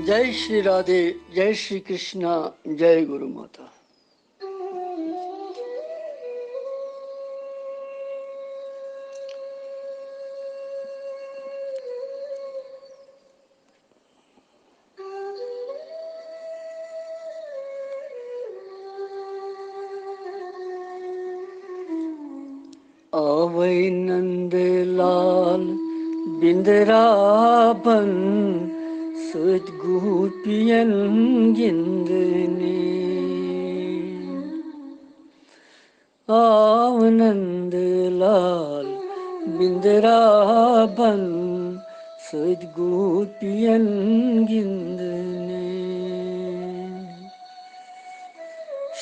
जय श्री राधे, जय श्री कृष्णा, जय गुरु माता। आवै नंद लाल बिंदराबन सदगुपियन गिंदने। आव नंद लाल बिंदराबन सदगुपियन गिंदने।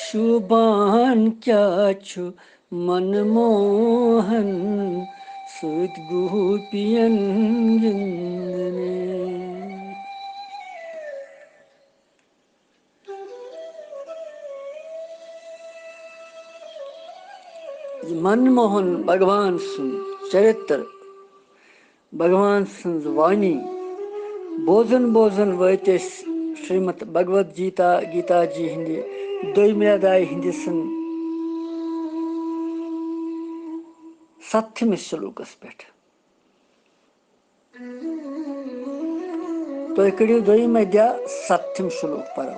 शुभान क्या छु मनमोहन सदगुपियन गिंदने। मनमोहन भगवान सुन चरित्र, भगवान सन्ज वाणी बोजन बोजन वत श्रीमद भगवद गीता जी हिंदी दोयमे अध्याय हिंदी सन 7 श्लोकस पे तो करो दोयम अध्याय 7 श्लोक पढ़ो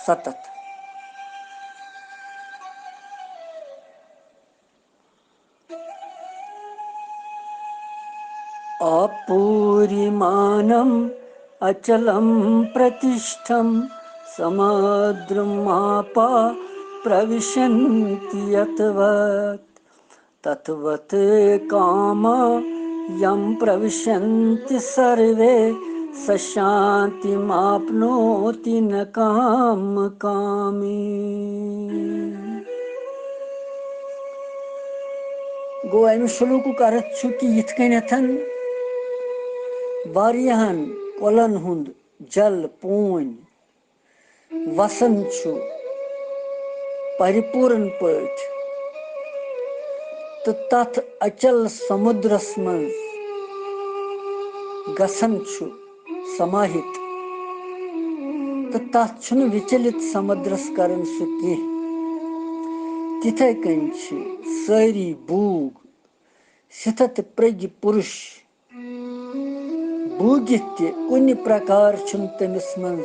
7। अपूरिमानम अचलम प्रतिष्ठम समुद्रमापा प्रविशन्ति यतवत् ततवत् काम यम प्रविशन्ति सर्वे स शान्तिमाप्नोति न काम कामी। गो अमि श्लोक अर्थ कि यिथ कन्यथन वारियाहन कोलन हुंद जल पून वसन छु परिपूर्ण पठ तो तथ अचल समुद्रस मं गसन छु समाहित तो तथ छुन विचलित समुद्रस करन सु कह। तिथे कन सारी बूग सिथत प्रज्ञ पुरुष बूगित कुन प्रकार छुन तमिस मं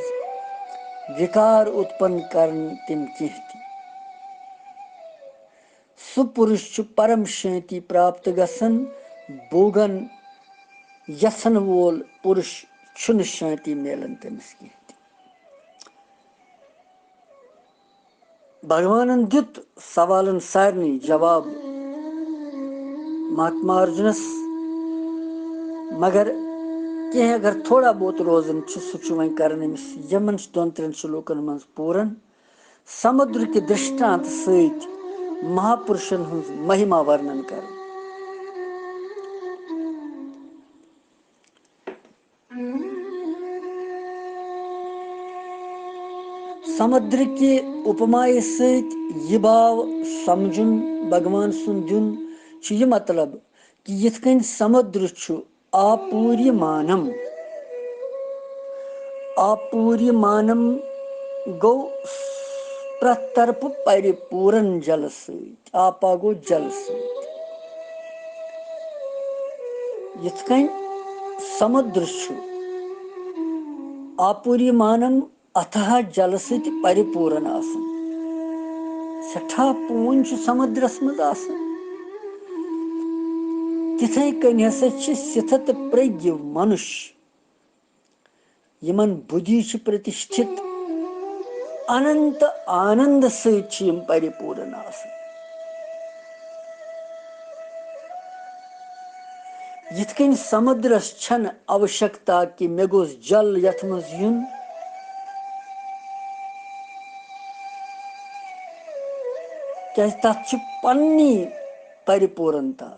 विकार उत्पन्न करन तिम कह। सुपुरुष छु परम शांति प्राप्त गसन बोगन यसन वोल पुरुष छुन शांति मिलन तमिस कह। भगवान दित सवालन सारनी जवाब महात्मा अर्जुनस, मगर कह अगर थोड़ा बहुत रोजन सह वन कर यमन 2-3 श्लोकन मं पूरन समुद्र के दृष्टांत सहित महापुरुषन हुंज महिमा वर्णन कर। समुद्र की उपमाय सहित यह भाव समझुन भगवान सुन दिन यह मतलब कि यिथ कन समुद्र छु आपूर्यमानम। आपूर्यमानम गो प्रतर्फ परिपूर्ण जल सहित, आपा गो जल सहित। यिथ कन समुद्र छु आपूर्यमानम अथाह जल सहित परिपूर्ण आसन। सठा पून छु समुद्रस मज आसन। तिथे कन हसा सिथत प्रज्ञ मनुष्य यमन बुद्धि प्रतिष्ठित अनंत आनंद सहित परिपूर्ण आसन। यिथ कन समुद्रस छन आवश्यकता कि मे गोस जल यथ मज युन, क्या तथ पन्नी परिपूर्णता।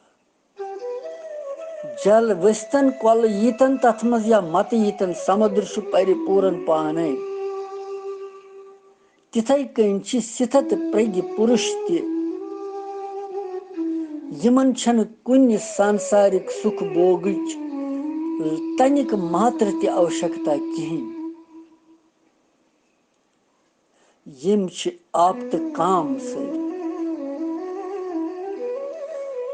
जल वस्तन कल यीतन तथ मज या मत यीतन समुद्र परिपूर्ण पाने। तिथे कन सिथत प्रज्ञ पुरुष यमन छन कुन सांसारिक सुख भोगच तनिक मात्र आवश्यकता कहीं। यम आप तो काम सारी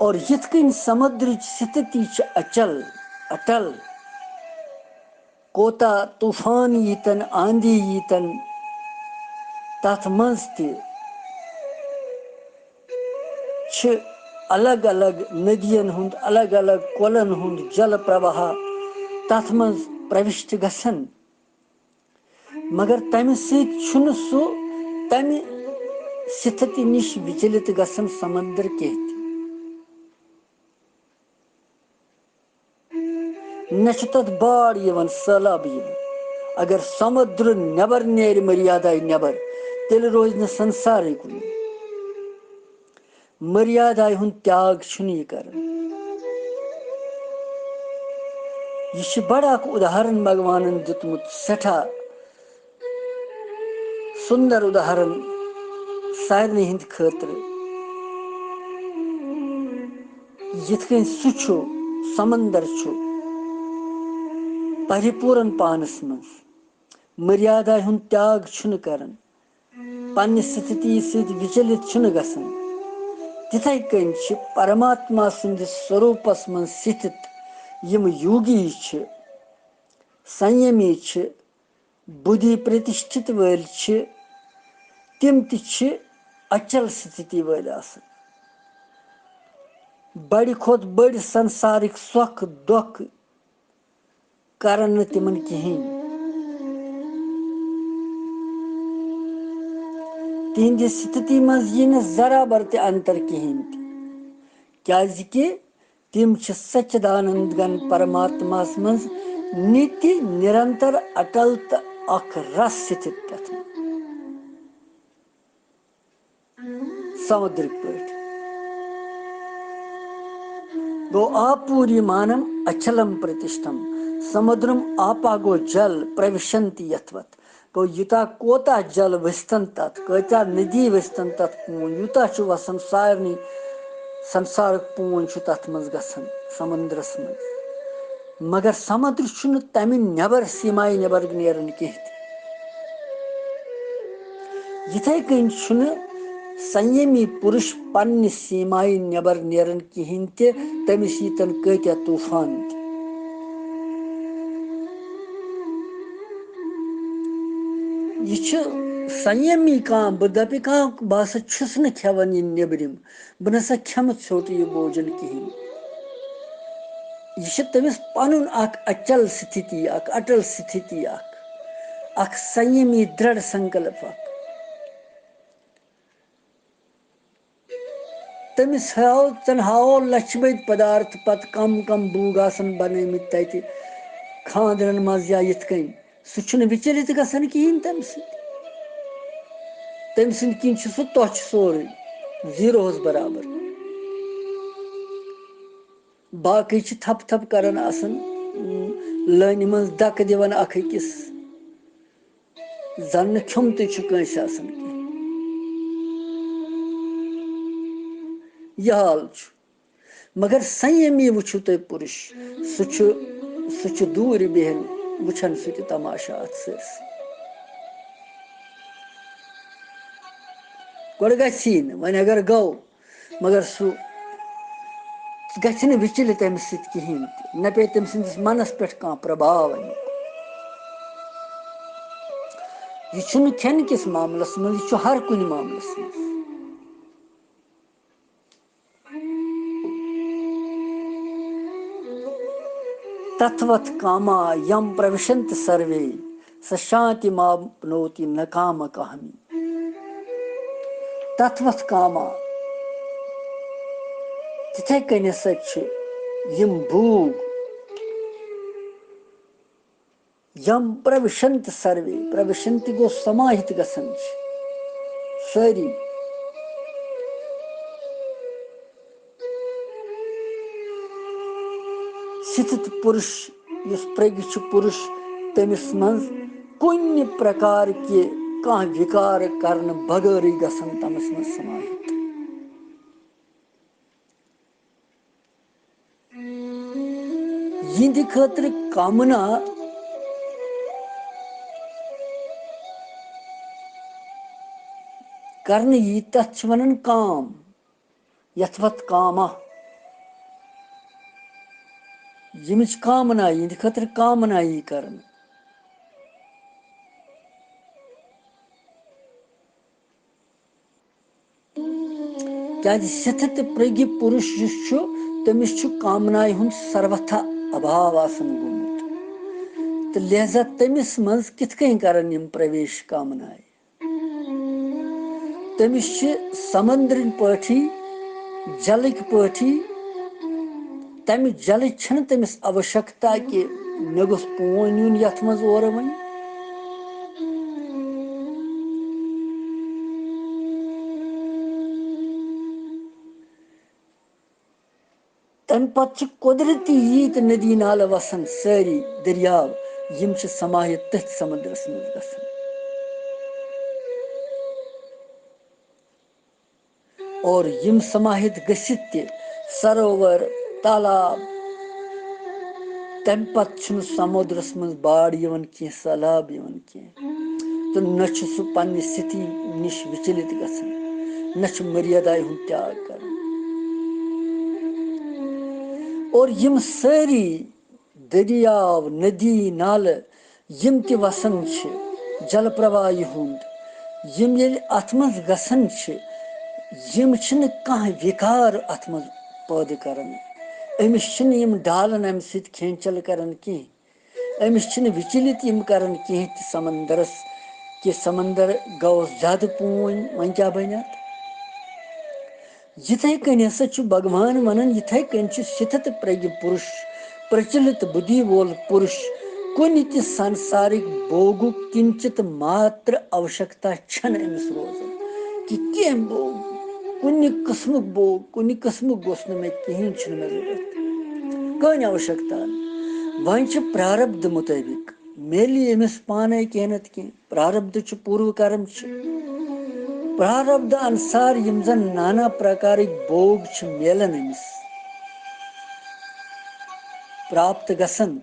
और यथ कन समुद्र स्थिति अचल अटल कोता तूफान यीतन आंधी यीतन तथ मज अलग अलग नदियन हुंद अलग अलग कोलन हुंद जल प्रवाह तथ मज प्रविष्ट गसन मगर तम सु तम स्थिति निश विचलित गसन समुद्र के न तथ बाढ़ यवन सैलाब यवन अगर समुद्र नबर नेर मर्यादा नबर तेल रोज न संसार कुन मर्यादा हुंद त्याग यह कर यह बड़ उदाहरण भगवान दितमुत सठा सुंदर उदाहरण सारे हंद खतर यथ कन सु समंदर परिपूर्ण पानस मज मर्यादा हुंद त्याग कर पन्ने स्थिति सहित विचलित गसन तिथै कन परमात्मा सुंद स्वरूपस मन स्थित यम योगी संयमी बुद्धि प्रतिष्ठित वल तिम अचल स्थिति वल बड़ खोत बड़ संसारिक सुख दुख करन तिमन कहीं तिहंद स्थिति मज यह जरा बर ते अंतर कहीं क्या तिम सच्चिदानंद गन परमात्मा मज नित्य निरंतर अटल तो रस स्थित पे समुद्र पे गो आपूर्य मानम अचलम प्रतिष्ठम समुद्रम आपा गो जल प्रविशंति यथवत गो युता कोता जल वस्तन तथ कता नदी वस्तन तथ पून युता वसन सारे संसार पून तथ मज गसन समुद्रस मज मगर समुद्र तम नबर सीमाई नबर नेरन कह यथे कन संयमी पुरुष पन्ने सीमाई नबर नेरन कहें तमिस यीतन कत्या तूफान यह संयमी कह बह दपि कह बह हसा छुस न खेवन यह नबरिम बह नसा खेम छोट यह भोजन कहें यह तमिस पनुन अचल स्थिति अटल स्थिति संयमी दृढ़ संकल्प तमिस हाव लक्ष्मद पदार्थ पत कम कम बूग आसन बनमित तत खानदरन मज या यथ कन सह विचलित गसन कहें तम सद किन सह तोछ सोरे जीरोस बराबर बाकी थप थप करन आसन लाइन मज दक दिवन अख अकिस जन खुम तस आसन यह हाल मगर संयमी वुचु तुम पुरुष सह दूर बेहन वुछन सह तमाशा अत सरस गोड़ गसी न वन अगर गो मगर सह गछ न विचलित अमि सत कहें न पे तम सस मनस पे कह प्रभाव यह खेन किस मामलस मज यह हर कुन मामलस मज तथवत कामा यम प्रविशंत सर्वे स शांति मापनोति न काम कहमी तथवत कामा तिथे कन हसा यम भूग यम प्रविशंत सर्वे प्रविशंत गो समाहित गसन सारी स्थित पुरुष इस प्रज्ञ पुरुष तमिस मज कुन प्रकार के कह विकार करने बगैर गसन तमस मज समाहित यिंद खतर कामना करने यी तथ छ वनन काम यथवत कामा यमिच कामना यिंद खतर कामना यी करन क्या सतत प्रज्ञ पुरुष जुस छु तमिस छु कामनाय हुन सर्वथा अभाव आसन गुमुत तो लिहाजा तमिस मज कित कहीं करन यम प्रवेश कामनाय तमिस छु समंद्रन पठी जलक पठी तमि जल छन तमिस आवश्यकता कि मे गोस पोन यून यथ मज और वन तम पत कुदरती यीत नदी नाल वसन सारी दरियाव यम छ समाहित तथ समुद्रस मज गसन और यम समाहित गसित ते सरोवर तालाब तम पत छन समुद्रस मज बाढ़ यवन की सैलाब यवन की तो न छ सु पन्नि स्थिति निश विचलित गसन न छ मर्यादाय हुन त्याग कर और यम सारी दरियाव नदी नाल यम ते वसन छ जल प्रवाह हुंद यम ये अथ मज गसन छ यम छन कह विकार अथ मज पैदा करन अमिस छन यम डालन अम सित खेचल करन की अमिस छन विचलित यम करन की समंदरस कि समंदर गो ज्यादा पून वन क्या बनियत यिथे कन हसा भगवान वनन यिथे कन स्थित प्रज्ञ पुरुष प्रचलित बुद्धि वोल पुरुष कुन ति सांसारिक भोगु किंचित मात्र आवश्यकता छन अमिस रोजन कि कम भोग कुन किस्म भोग कुन किस्म गोस न मे कहीं छन मे जरूरत कहीं आवश्यकता वन प्रारब्ध मुताबिक मेली अमिस पाने कहनत की प्रारब्ध पूर्व कर्म प्रारब्ध अनुसार यम जन नाना प्रकारिक भोग मेलन अमिस प्राप्त गसन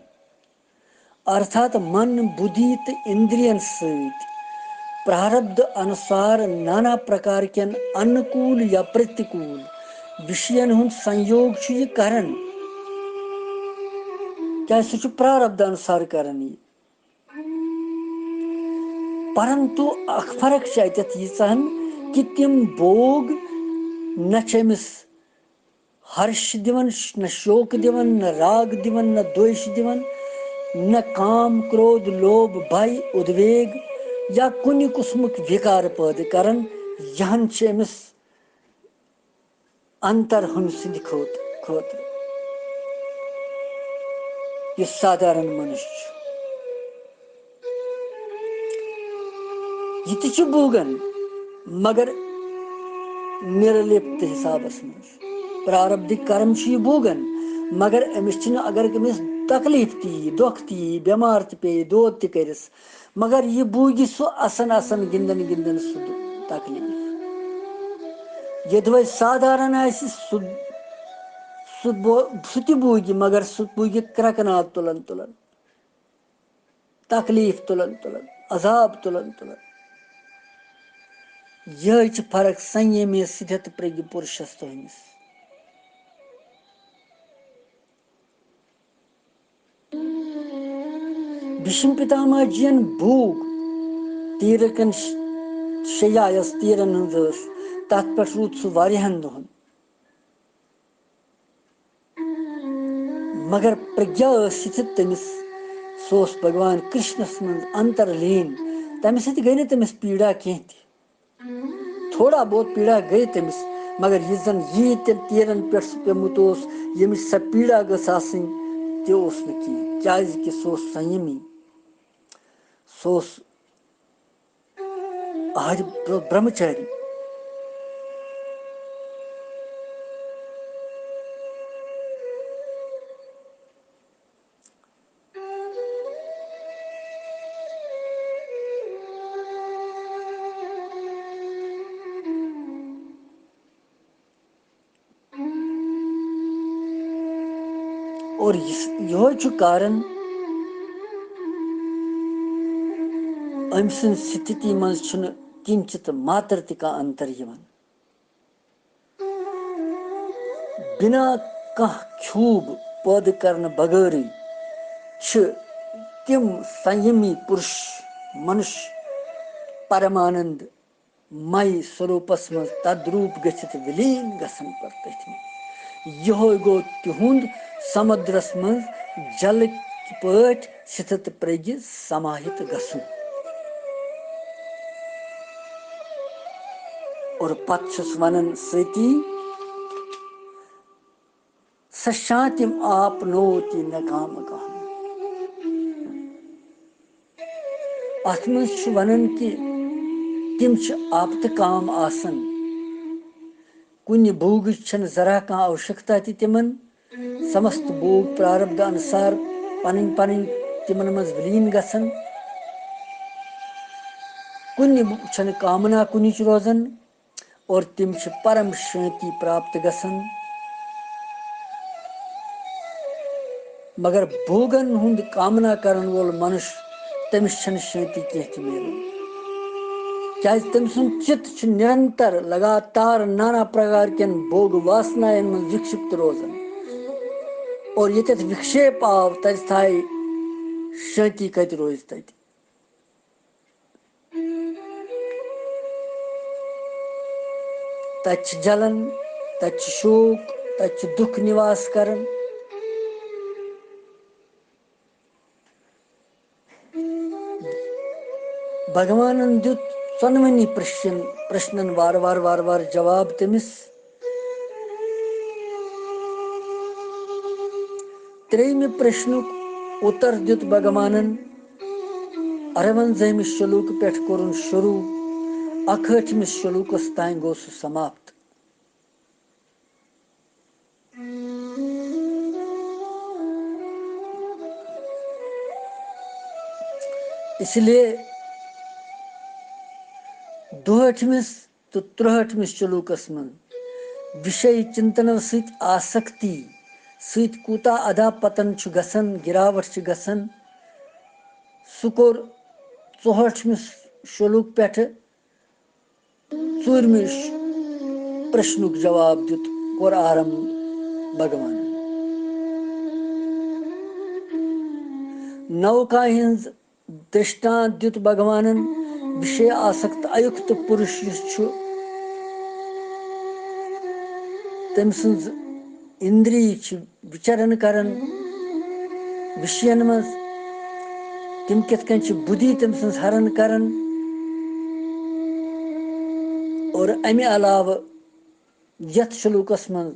अर्थात मन बुद्धि तो इंद्रियन सहित प्रारब्ध अनुसार नाना प्रकार के अनुकूल या प्रतिकूल विषयन हुन संयोग ये करन क्या सह प्रारब्ध अनुसार करन परंतु अख फर्क यीचहन कि तिम भोग न अमिस हर्ष दिवन न शोक दिवन न राग दिवन न द्वेष दिवन न काम क्रोध लोभ भय उद्वेग या कुन किस्मुक विकार पैदा करन यहन अमिस अंतर हुन सिंध खोत यह साधारण मनुष्य यह भोगन मगर निर्लिप्त हिसाबस मज प्रारब्धिक कर्म यह भोगन मगर अमिस अगर अमिस तकलीफ ती दुख ती बेमार पे दौद तरिस मगर यह भोगी सो असन असन गिंदन गिंदन सह तकलीफ यदि साधारण सह भोगी मगर सह भोगी क्रकनाथ तुलन तुलन तकलीफ तुलन तुलन अजाब तुलन तुलन यह फर्क संयमी स्थित प्रज्ञ पुरुषस तो अमिस भीष्म पितामह जीन भूग तीरकन शया यस तीरन हंद तथ पे रूद सह वारियाहन दोहन मगर प्रज्ञा स्थित तमिस सोस भगवान कृष्णस मन अंतरलीन तमि सत गई न तमिस पीड़ा कह थोड़ा बहुत पीड़ा गई तमिस मगर यह जन यी तीरन पे पेमुत यमिस सा पीड़ा गस आसनी तोस न कह क्या कि सोस संयमी सोस आज ब्रह्मचारी और यह कारण अम स्थिति मज किंचित मात्र ति का अंतर यवन बिना कह क्षूब पद करन बगैरी तिम संयमी पुरुष मनुष्य परमानंद मई स्वरूपस मज तद्रूप गछित विलीन गसन पर तथि यह गो तिहुंद समुद्रस मज जल पट स्थित प्रज्ञ समाहित गसुन और पत छुस वनन सती सशांतिम आपनोति न काम कहा अथ मज वनन कि तिम आपत काम आसन कुन भोग जरा कह आवश्यकता तिमन समस्त भोग प्रारब्ध अनुसार पन पन तिमन मज विलीन गसन कुन कामना कुन रोजन और तिम परम शांति प्राप्त गसन मगर भोगन हुंद कामना करन वोल मनुष्य तमिस शांति कह मिलन क्या तम सुन चित्त निरंतर लगातार नाना प्रकार के भोग वासनाएं में विक्षिप्त रोजन और ये विक्षेप आव तज थाय शांति कत रोज तत तत जलन तत शोक तत दुख निवास करन भगवान दुत सनमनी प्रश्नन वार वार जवाब तमिस त्रेयमि प्रश्नुक उत्तर दुत भगवानन 58वें श्लोक पेठ कोरुन शुरू 61वें श्लोकस ताई गो सु समाप्त इसलिए 62वें तो 63वें श्लोकस मन विषय चिंतन सहित आसक्ति सहित कूता अधा पतन छु गसन गिरावट छु गसन सुकोर 64वें श्लोक पेठ 4वें प्रश्नुक जवाब दित कोर आरंभ भगवान नौका हिंज दृष्टांत दित भगवानन विषय आसक्त अयुक्त पुरुष तम सुंज इंद्रिय विचरण करन विषयन मज तिम कित कन बुद्धि तम सुंज हरन करन और अमे अलाव यथ श्लोकस मज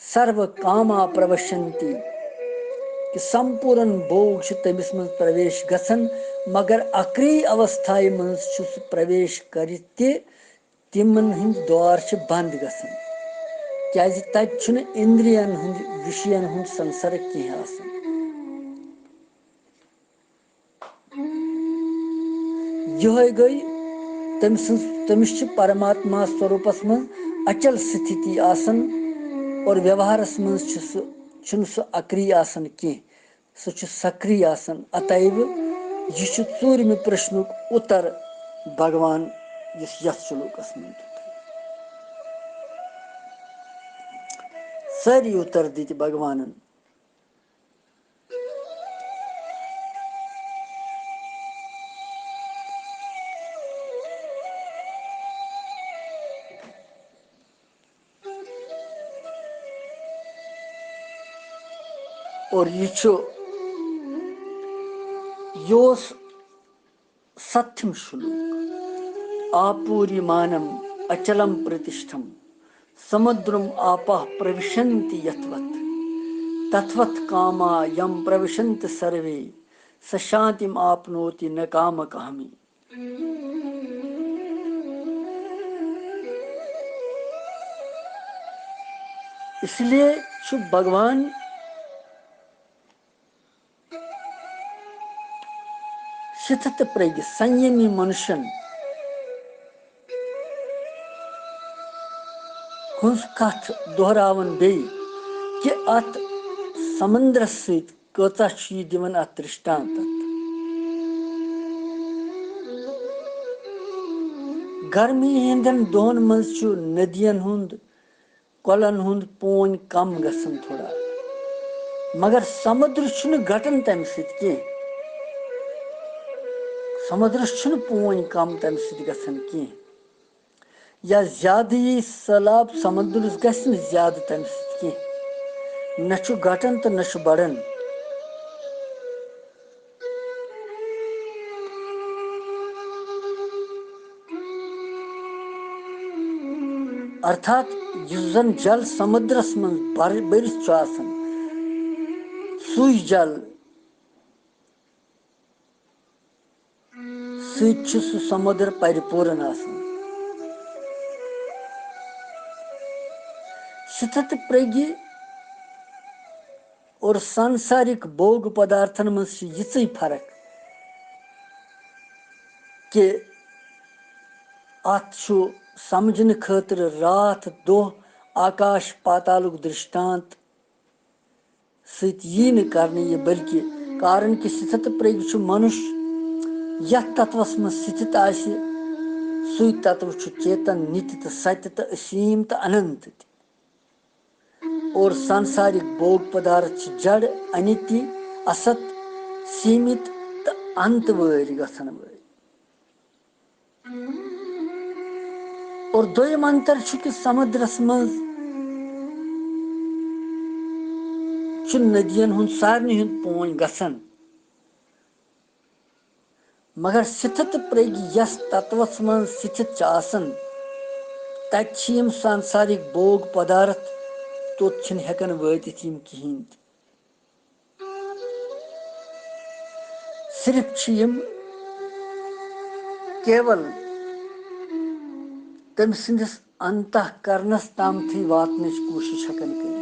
सर्व कामा प्रवशंति कि संपूर्ण भोग तमिस मज प्रवेश गसन मगर अक्री अवस्था मज प्रवेश कर तिमन हिंद द्वार बंद गसन क्या तत इंद्रियन हुंद विषयन हुंद संसर्ग कह यह गई तमिस परमात्मा स्वरूपस मज अचल स्थिति आसन और व्यवहारस मज सह अक्रिय आसन कह सह सक्रिय आसन अतएव यह 4वें प्रश्नुक उत्तर भगवान यथ श्लोकस मज सारी उत्तर दित भगवानन और योस सत्यम श्लोक आपूर्यमानम अचलम प्रतिष्ठम समुद्रम आपः प्रविशन्ति यथवत् तथवत् कामा यम प्रविशन्ति सर्वे स शांतिम आपनोति न काम कहमी इसलिए भगवान शिथित प्रज्ञ संयमी मनुष्यन कथ दोहरावन बे कि अत समुद्र सहित कचा दिवन अत दृष्टांत गर्मी हंदन दोहन मज नदियन हुंद कोलन हुंद पोन कम गसन थोड़ा, मगर समुद्र घटन तम सि समुद्र पोन कम तम सि कह, या ज्यादा यी सैलाब समुद्र गि ज्यादा तम सि न घटन तो न बढ़न। अर्थात जन जल समुद्रस मं बरिश सुई जल सु समुद्र परिपूर्ण स्थित प्रज्ञ और सांसारिक भोग पदार्थन मं यी फर्क कि अत समझन खतर रात दोह आकाश पातालुक दृष्टांत सती न करने ये, बल्कि कारण कि स्थित प्रज्ञ मनुष्य यथ तत्वस में स्थित सु तत्व चेतन नित्य तो सत्य तो असीम तो अनंत, और सांसारिक भोग पदार्थ जड़ अनित्य असत सीमित तो अंत वरी गसन वरी। और दोयम अंतर कि समुद्रस मं नदियन हुंद सारनी हुंद पोन गसन, मगर स्थित प्रज्ञ यस तत्वस मं स्थित तत सांसारिक भोग पदार्थ तोत हेकन वातित कहें, सिर्फ केवल तम सिंदिस अंतःकरणस ताम वातन कोशिश हेकन कर।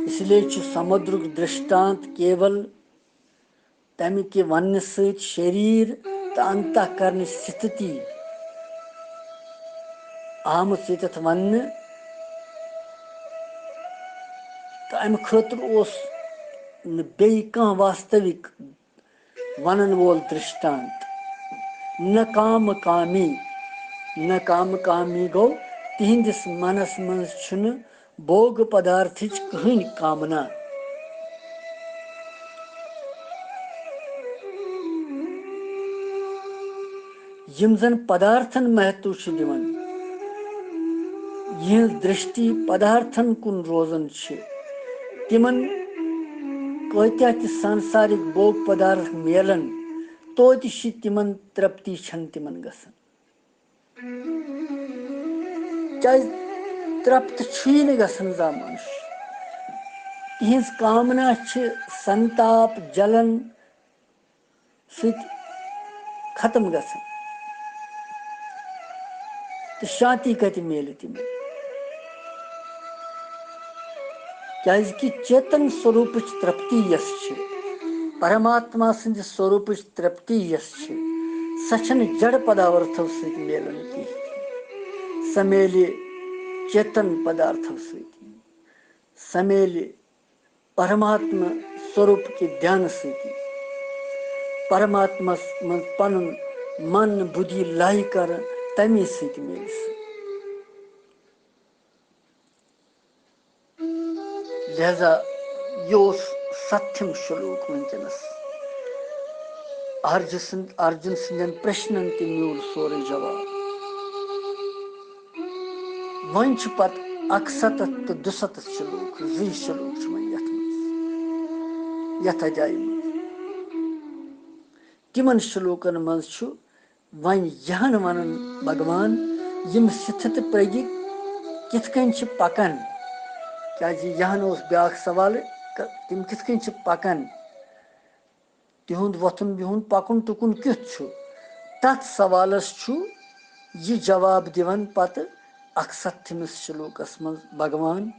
इसलिए समुद्र दृष्टांत केवल तम कि वन शरीर तो अंतःकरण स्थिति आमत ये वन, तो अम खतर बे वास्तविक वनन वोल दृष्टांत न काम कामी गो तिहंदिस मनस मं भोग पदार्थ कहन कामना। यम जन पदार्थन महत्व दिवन, यह दृष्टि पदार्थन कुन रोजन तिमन कत्या सांसारिक भोग पदार्थ मेलन तोत तिमन तृप्ति तिमन गसन, क्या तृप्त न गसन जा मनुष्य, तिहज कामना संताप जलन खत्म गसन, तो शांति कत मेल तिम, क्या चेतन स्वरूप तृप्ति यस परमात्मा सद स्वरूप तृप्ति यस सह जड़ पदार्थों सत मेलन कह, समेले चेतन पदार्थों सत, समेले परमात्मा स्वरूप के ध्यान सत, परमात्मा मं पन मन बुद्धि लाई कर तमे सत मेल। लिहाजा यह सत्यम श्लोक वनकस अर्जुन सदन प्रश्नन त मूल सोरे जवाब। वन पत 107 तो 207 श्लोक श्लोक यथ अध्याय तिमन श्लोकन मं वन यहन वन भगवान यम स्थित प्रज्ञ किथ पकन, क्या यहन ब्या सवाल तम किथ पकन, तिहुंद वथुन बिहुन पकुन टुकुन क्युथ तथ सवालस यह जवाब दिवन पत 107 श्लोकस मं भगवान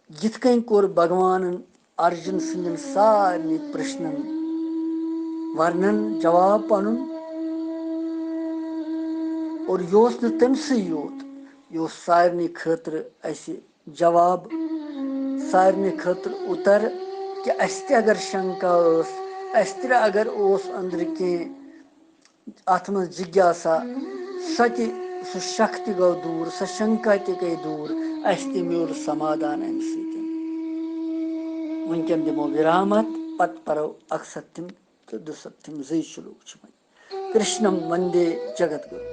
यिथ कोर भगवान अर्जुन सदन सारे प्रश्नन वर्णन जवाब पनुन, और यह तमसे योत यह सारे खतर जवाब सारे खतर उत्तर कि अस्ते अगर शंका अस्त्र अगर ओस अंदर के आत्म जिज्ञासा सति सु शक ति गो दूर सो शंका ति गई दूर अस ति मिल समाधान अम सतन वनकन दिमो विरामत पत परो अक सत्यम तो दुसत्यम जय श्लोक कृष्णम वंदे जगत गुरु।